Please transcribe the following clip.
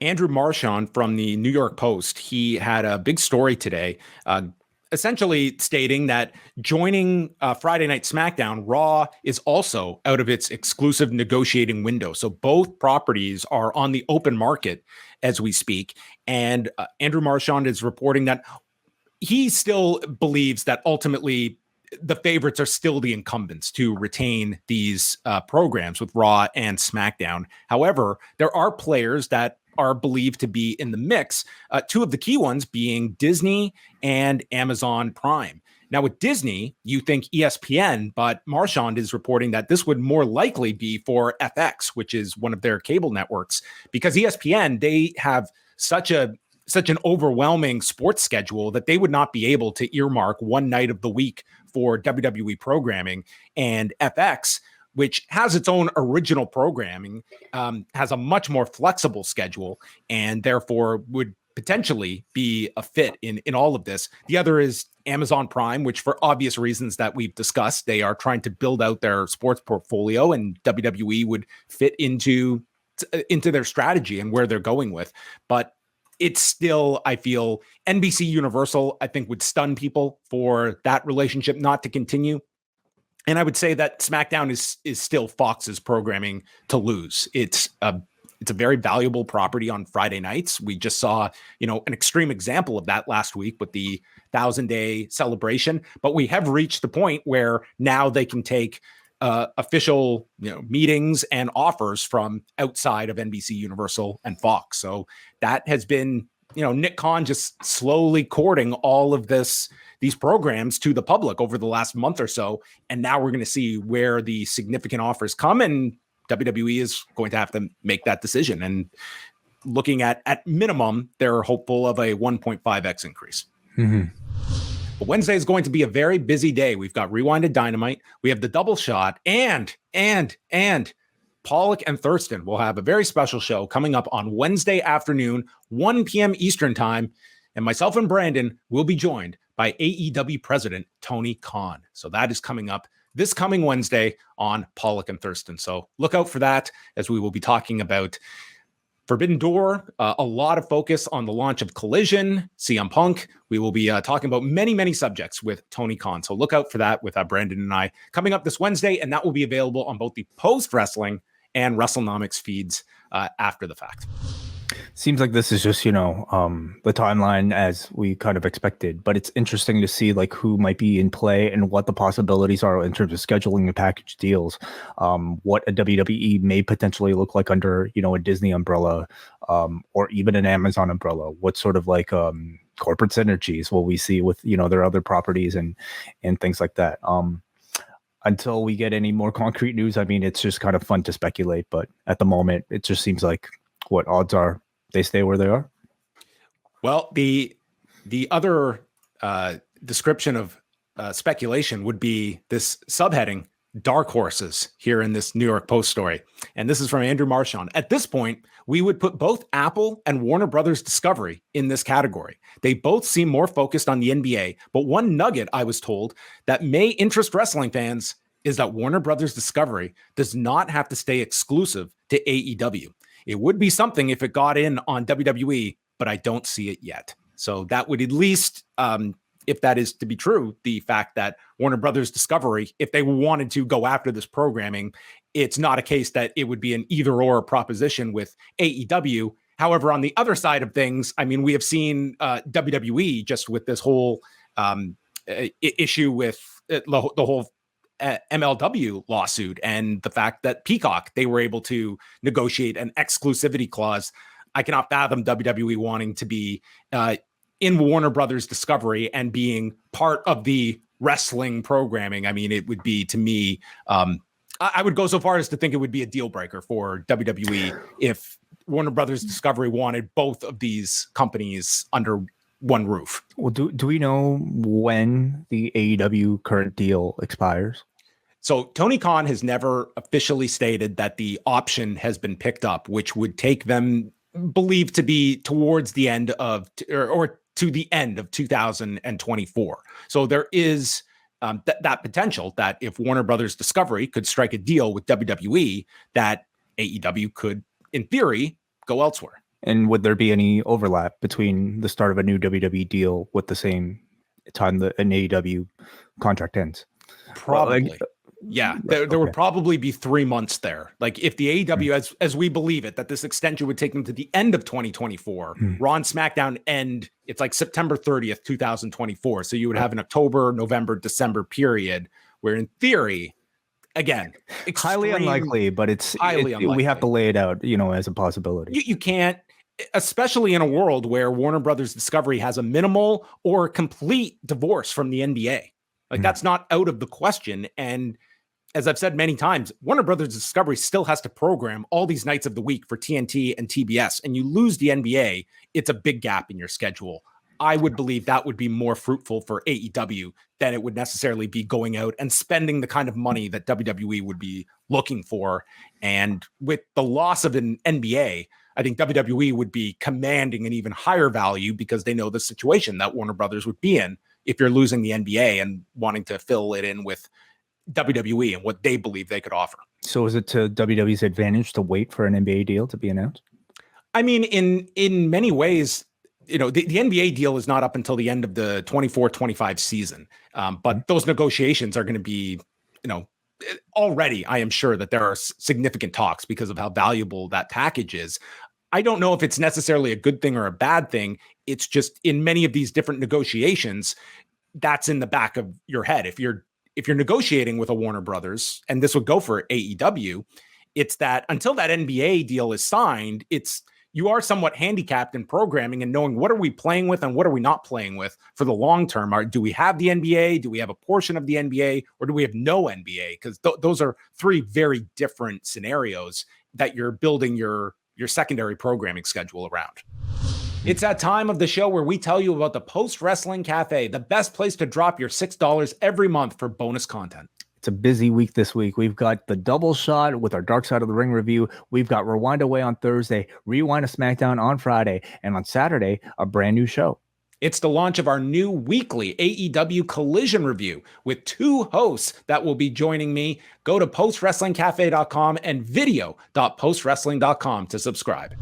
Andrew Marchand from the New York Post, he had a big story today, essentially stating that joining Friday Night SmackDown, Raw is also out of its exclusive negotiating window. So both properties are on the open market as we speak. And Andrew Marchand is reporting that he still believes that ultimately the favorites are still the incumbents to retain these programs with Raw and SmackDown. However, there are players that are believed to be in the mix, two of the key ones being Disney and Amazon Prime. Now, with Disney, you think ESPN, but Marchand is reporting that this would more likely be for FX, which is one of their cable networks, because ESPN, they have such an overwhelming sports schedule that they would not be able to earmark one night of the week for WWE programming. And FX, which has its own original programming, has a much more flexible schedule and therefore would potentially be a fit in all of this. The other is Amazon Prime, which for obvious reasons that we've discussed, they are trying to build out their sports portfolio, and WWE would fit into their strategy and where they're going with. But it's still, I feel, NBC Universal, I think, would stun people for that relationship not to continue. And I would say that SmackDown is still Fox's programming to lose. It's a very valuable property on Friday nights. We just saw, an extreme example of that last week with the 1,000-day celebration. But we have reached the point where now they can take official, meetings and offers from outside of NBC Universal and Fox. So that has been, Nick Khan just slowly courting all of these programs to the public over the last month or so. And now we're going to see where the significant offers come, and WWE is going to have to make that decision. And looking at minimum, they're hopeful of a 1.5x increase. Mm-hmm. But Wednesday is going to be a very busy day. We've got Rewinded Dynamite. We have the double shot, and Pollock and Thurston will have a very special show coming up on Wednesday afternoon, 1 p.m. Eastern time. And myself and Brandon will be joined by AEW president Tony Khan. So that is coming up this coming Wednesday on Pollock and Thurston. So look out for that, as we will be talking about Forbidden Door, a lot of focus on the launch of Collision, CM Punk. We will be talking about many, many subjects with Tony Khan. So look out for that with Brandon and I coming up this Wednesday, and that will be available on both the post-wrestling and WrestleNomics feeds after the fact. Seems like this is just, the timeline as we kind of expected, but it's interesting to see like who might be in play and what the possibilities are in terms of scheduling and package deals. What a WWE may potentially look like under, a Disney umbrella, or even an Amazon umbrella. What sort of like corporate synergies will we see with, their other properties and things like that. Until we get any more concrete news, I mean, it's just kind of fun to speculate, but at the moment, it just seems like what odds are they stay where they are. Well, the other description of speculation would be this subheading, dark horses, here in this New York Post story. And this is from Andrew Marchand. At this point, we would put both Apple and Warner Brothers Discovery in this category. They both seem more focused on the NBA, but one nugget I was told that may interest wrestling fans is that Warner Brothers Discovery does not have to stay exclusive to AEW. It would be something if it got in on WWE, but I don't see it yet. So that would at least, if that is to be true, the fact that Warner Brothers Discovery, if they wanted to go after this programming, it's not a case that it would be an either or proposition with AEW. However, on the other side of things, I mean, we have seen WWE just with this whole issue with the whole MLW lawsuit and the fact that Peacock, they were able to negotiate an exclusivity clause. I cannot fathom WWE wanting to be in Warner Brothers Discovery and being part of the wrestling programming. I mean, it would be, to me, I would go so far as to think it would be a deal breaker for WWE if Warner Brothers Discovery wanted both of these companies under one roof. Well, do we know when the AEW current deal expires? So Tony Khan has never officially stated that the option has been picked up, which would take them believed to be towards the end of, or to the end of 2024. So there is that potential that if Warner Brothers Discovery could strike a deal with WWE, that AEW could, in theory, go elsewhere. And would there be any overlap between the start of a new WWE deal with the same time that an AEW contract ends? Probably. Yeah, there would probably be 3 months there. Like if the AEW, as we believe it, that this extension would take them to the end of 2024, Raw and SmackDown end, it's like September 30th, 2024. So you would have an October, November, December period where in theory, again, highly unlikely, but it's highly unlikely. We have to lay it out, as a possibility. You can't, especially in a world where Warner Brothers Discovery has a minimal or complete divorce from the NBA. Like that's not out of the question. And as I've said many times, Warner Brothers Discovery still has to program all these nights of the week for TNT and TBS, and you lose the NBA, it's a big gap in your schedule. I would believe that would be more fruitful for AEW than it would necessarily be going out and spending the kind of money that WWE would be looking for. And with the loss of an NBA, I think WWE would be commanding an even higher value because they know the situation that Warner Brothers would be in if you're losing the NBA and wanting to fill it in with WWE and what they believe they could offer. So is it to WWE's advantage to wait for an NBA deal to be announced? I mean, in many ways, the NBA deal is not up until the end of the 24-25 season. But those negotiations are going to be, already, I am sure that there are significant talks because of how valuable that package is. I don't know if it's necessarily a good thing or a bad thing. It's just in many of these different negotiations, that's in the back of your head. If you're negotiating with a Warner Brothers, and this would go for AEW, it's that until that NBA deal is signed, you are somewhat handicapped in programming and knowing what are we playing with and what are we not playing with for the long term. Do we have the NBA? Do we have a portion of the NBA? Or do we have no NBA? Because those are three very different scenarios that you're building your secondary programming schedule around. It's that time of the show where we tell you about the Post Wrestling Cafe, the best place to drop your $6 every month for bonus content. It's a busy week this week. We've got the double shot with our Dark Side of the Ring review. We've got Rewind Away on Thursday, Rewind of SmackDown on Friday, and on Saturday, a brand new show. It's the launch of our new weekly AEW Collision review with 2 hosts that will be joining me. Go to postwrestlingcafe.com and video.postwrestling.com to subscribe.